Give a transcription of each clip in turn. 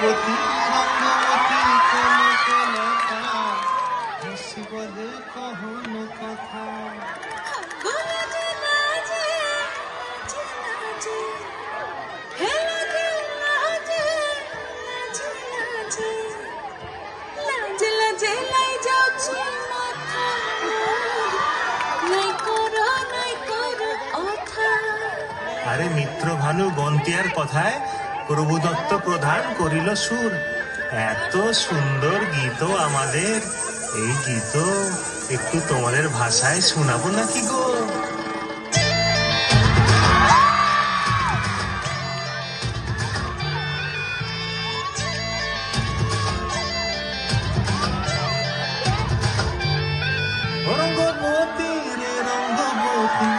রঙ্গবতী রঙ্গবতী কনকলতা হাসিব হে কহন কথা। আরে মিত্র ভানু বন্তিয়ার কথায় প্রভুদত্ত প্রধান করিল সুর। এত সুন্দর গীত আমাদের, এই গীত একটু তোমাদের ভাষায় শোনাবো নাকি গো? রঙ্গবতী রে রঙ্গবতী,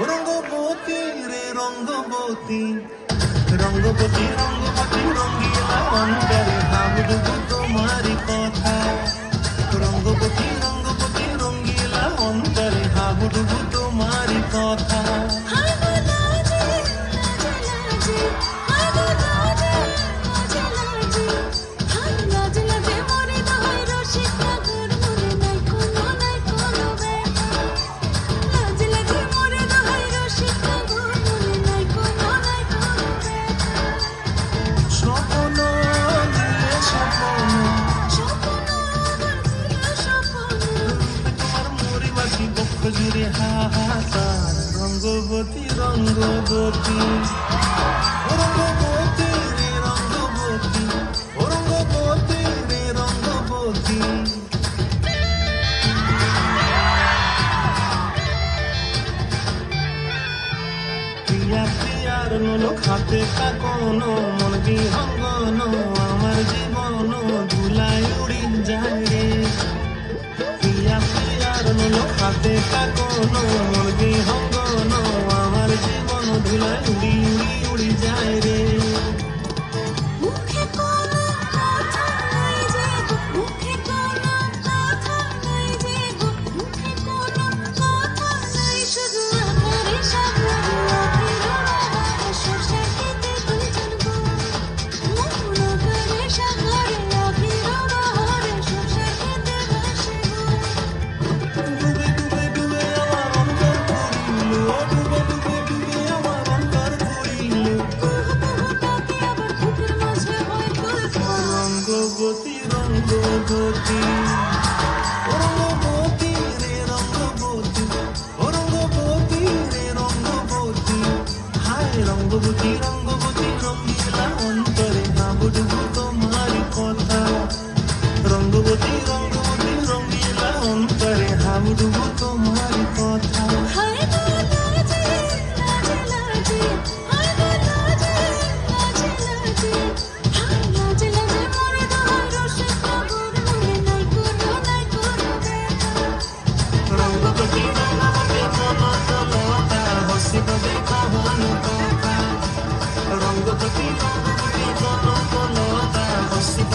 রঙ্গবতী রে রঙ্গবতী, রঙ্গবতী রঙ্গবতী রঙ্গিলা অন্তরে ভাবডুবু তোমারি কথা। রঙ্গবতী রঙ্গবতী রঙ্গিলা অন্তরে ভাবডুবু তোমারি কথা। জুড়ে হাহাকার রঙ্গবতী রঙ্গবতী, রঙ্গবতী রে রঙ্গবতী, রঙ্গবতী রে রঙ্গবতী। প্রিয়া প্রিয়ার নোলক হাতে কাকনো মন বিহঙ্গন আমার জীবন ধুলাই উড়ি যায় রে। প্রিয়া প্রিয়ার নোলক হাতে কাকনো মন বিহঙ্গন আমার জীবন ধুলাই উড়ি উড়ি উড়ি যায় রে। রঙ্গবতী রঙ্গবতী, রঙ্গবতী রে রঙ্গবতী, রঙ্গবতী রে রঙ্গবতী। হায় রঙ্গবতী রঙ্গবতী রঙ্গিলা অন্তরে ভাবডুবু তোমারি কথা। রঙ্গবতী রঙ্গবতী রঙ্গিলা অন্তরে ভাবডুবু তোমারি কথা। রঙ্গবতী রঙ্গবতী কনকলতা হাসিব